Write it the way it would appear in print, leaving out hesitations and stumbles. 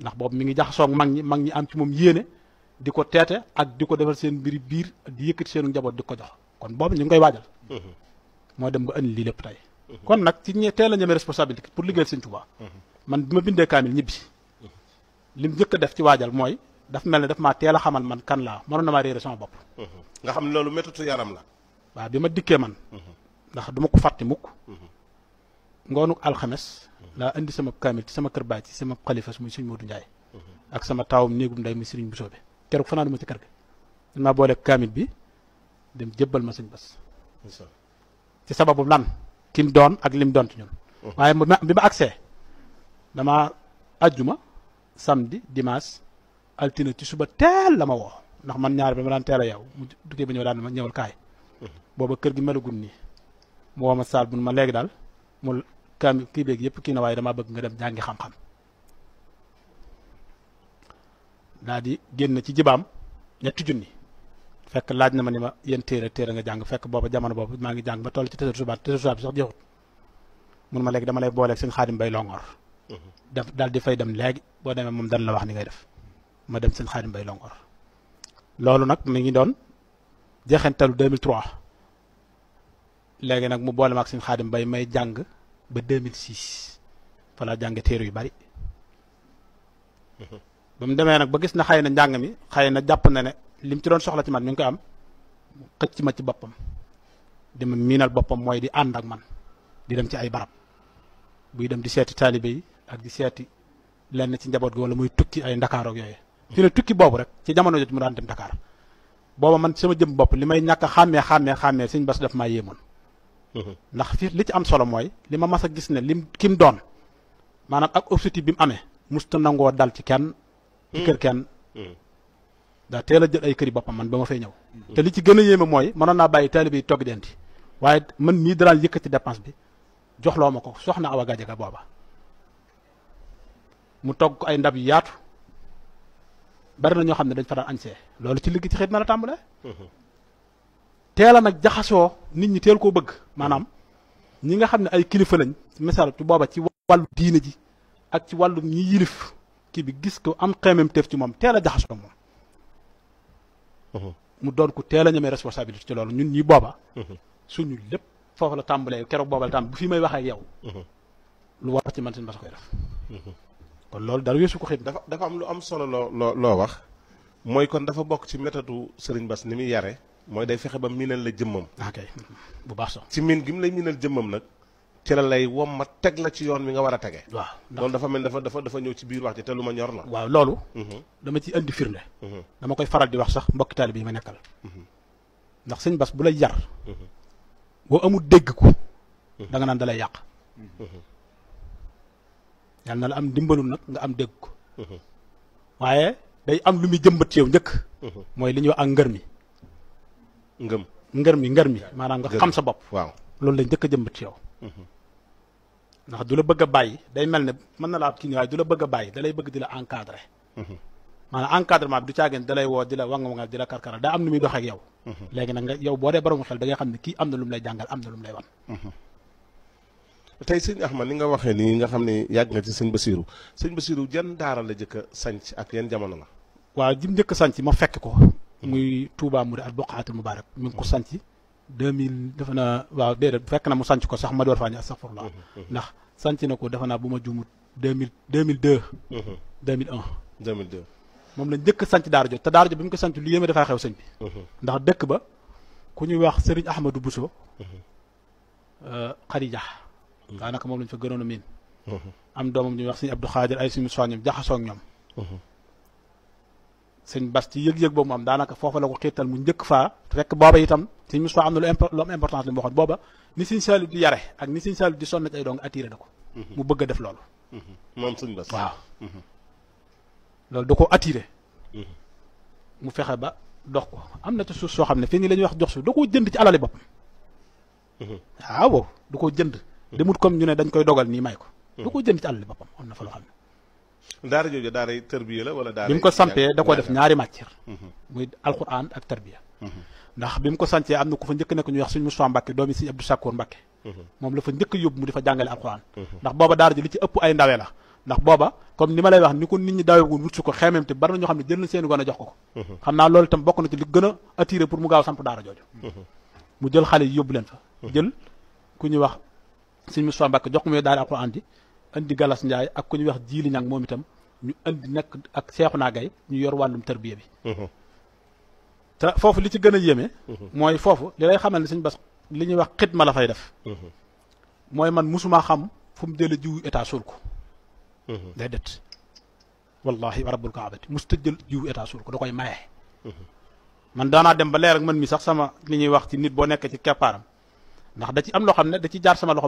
ndax boobu mi ngi jaxasoog mag ñi am ci moom yéene di ko teete ak di ko defal seen mbiri biir di yëkkati seenu njaboot di ko jox kon boobu ñu ngi koy waajal moo dem ba indi lii lépp tey kon nag ci teel a ñeme responsabilité pour liggéeyal Sëñ Tuubaa man bi ma bindee kaamil ñibbi lim njëkk a def ci waajal mooy daf mel ne daf maa teel a xamal man kan laa mënoon na maa réere sama bopp nga xam ne loolu méttitu yaram la waaw bi ma dikkee man ndax duma ko fàtte mukk ngoonu alxames laa indi sama kaamil ci sama kër baay ci sama xalifa muy Sëñ Moodu Njaay ak sama taawum néegum ndey muy Sëriñ Busoobe keroog fanaanu ma ci kër ga dañ maa boole kaamil bi dem jébbal ma Sëñ Bass ci sababu lan kim doon ak lim doon ci ñun waaye bi ma agsee dama ajjuma samedi dimanche altine ci suba teel la ma woo ndax man ñaar ba ma daan teel a yow mu duggee ba ñëw daan ma ñëwal kaay booba kër gi melagul nii mu woo ma saal bu ma léegi daal mu kaamil kii beeg yëpp kii na waaye damaa bëgg nga dem jàngi xam-xam daa di génn ci jibaam 3 junni fekk laaj na ma ni ma yéen téere nga jàng fekk booba jamono boobu maa ngi jàng ba toll ci tësër subaat bi sax jeexut mun ma léegi dama lay booleeg sëñ Xaadim Bay Longoor def daal di fay dem léegi boo demee moom dan la wax ni ngay def ma dem sëñ Xaadim Bay Longoor loolu nag mi ngi doon jeexantalu 2003 léegi nag mu boole ma ak sëñ Xaadim Bay may jàng ba 2006 fa laa jànge téere yu bari ba mu demee nag ba gis na xëy na njàng mi xëy na jàpp na ne lim ci doon soxla ci man mi ngi koy am xëcc ma ci boppam di ma miinal boppam mooy di ànd ak man di dem ci ay barab buy dem di seeti taalibe yi ak di seeti lenn ci njaboot gi wala muy tukki ay Ndakaar ak yooyu fi ne tukki boobu rek ci jamono jot mu daan dem Dakar booba man sama jëm bopp li may ñàkk a xàmmee Sëñ Bass daf maa yéemoon ndax fii li ci am solo mooy li ma mas a gis ne lim kim doon maanaam ak objectif bi mu amee musta nangoo dal ci kenn ci kër kenn daa teel a jël ay këri boppam man ba ma fay ñëw te li ci gën a yéeme mooy mënoon naa bàyyi taalibe yi togg denti waaye man mii danaan yëkkati dépense bi joxloo ma ko soxna Awa Gajaga booba mu togg ko ay ndab yu yaatu bari na ñoo xam ne dañ fa daan añsee loolu ci liggéey ci xëy na la tàmbalee teel a nag jaxasoo nit ñi teel koo bëgg maanaam ñi nga xam ne ay kilifa lañ misaal ci booba ci wàllu diine ji ak ci wàllu ñi yilif kii bi gis ko am xeemem teef ci moom teel a jaxasoo moom mu doon ko teel a ñemee responsabilité ci loolu ñun ñi booba suñu lépp foofu la tàmbalee keroog booba la tàmbalee bu fi may waxee ak yow lu war ci man Sëñ Bass koy def kon loolu dara weesu ko xëy dafa am lu am solo loo wax mooy kon dafa bokk ci méthode Sëriñ Bass ni muy yare mooy day fexe ba miinal la jëmmam ok bu baax sax ci miin gi mu lay miinal jëmmam nag ci la lay wom ma teg la ci yoon wi nga war a tege waaw loolu dafa mel dafa ñëw ci biir wax ji te lu ma ñor la waaw loolu dama ci indi firnde dama koy faral di wax sax mbokki taalibe yi ma nekkal ndax Sëñ Bass bu lay yar boo amul dégg ko da nga naan da lay yàq yàlla na la am dimbalul nag nga am dégg ko waaye day am lu muy jëmbat ci yow njëkk mooy li ñuy wax ak ngër mi maanaam nga xam sa bopp waaw loolu lay njëkk a jëmbat ci yow ndax du la bëgg a bàyyi day mel ne mën na laa kii waaye du la bëgg a bàyyi da lay bëgg di la encadré maanaam encadrement bi du caageen da lay woo di la wanga di la karkara daa am nu muy doxee ak yow léegi nag nga yow boo dee borom xel da ngay xam ne kii am na lu mu lay jàngal am na lu mu lay wan tey sëñ Ahmad ni nga waxee nii nga xam ne yàgg nga ci sëñ Bassirou jan daara la jëkk a sanc ak yan jamono la waaw jim njëkk a sanc ma fekk ko muy Touba Mouride al Boqaatul Mubarak mi ngi ko sanc 2000 defe naa waaw déedéet fekk na mu sanc ko sax ma door faa ñu astaghfirullah ndax sanc na ko defe naa bu ma juumut 2002 moom la njëkk sanc daara jo te daara jo bi mu ko sanc lu yéeme dafay xew sëñ bi ndax dëkk ba ku ñuy wax Serigne Ahmadou Bousso Khadija daanaka moom lañ fa gënoon a miin am doomam ñuy wax sëñ Abdou Khadir ay suñu soññam jaxasoo ak ñoom sëñ Bass ci yëg-yëg boobu mu am daanaka foofa la ko xiirtal mu njëkk faa fekk booba itam sëñ Moussa am na lu am importance li mu waxoon booba ni sëñ Saliou di yare ak ni sëñ Saliou di sonn ci ay dong attiré na ko mu bëgg a def loolu moom sëñ Bass waaw loolu da ko attiré mu fexe ba dox ko am na ci suuf soo xam ne fii nii la ñuy wax jox suuf da koo jënd ci alali boppam waaw da koo jënd demut comme ñu ne dañ koy dogal nii may ko da koo jënd ci alali boppam am na fa loo xam ne daara jooju daara tarbiya la wala daara bi mu ko sampee da koo def ñaari matière muy alquran ak tarbiya ndax bi mu ko sancee am na ku fa njëkk nekk ñuy wax suñu Moustapha Mbacke doomi si Abdou Sakour Mbacke moom la fa njëkk yóbbu mu di fa jàngale alquran ndax booba daara ji li ci ëpp ay ndawe la ndax booba comme ni ma lay wax ni ko nit ñi daawee wut su ko xeemeem te bari na ñoo xam ne jël na seen gone jox ko xam naa loolu itam bokk na ci li gën a attiré pour mu gaaw samp daara jooju mu jël xale yi yóbbu leen fa jël ku ñuy wax sëñ Moussa Mbacke jox ko muy daara alxuraan ji indi Galas Ndiaye ak ku ñuy wax Jiili Ñang moom itam ñu indi nekk ak Seexuna Gay ñu yor wàllum tarbiya bi te foofu li ci gën a yéeme mooy foofu li lay xamal ne sëñ Bass li ñuy wax xidma la fay def mooy man musuma xam fu mu jële jiwu état suul ko déedéet wallahi wa rabbul kaabati musta jël jiwu état suul ko da koy maye man daanaa dem ba leer ak man mi sax sama li ñuy wax ci nit boo nekk ci keppaaram ndax da ci am loo xam ne da ci jaar sama loxo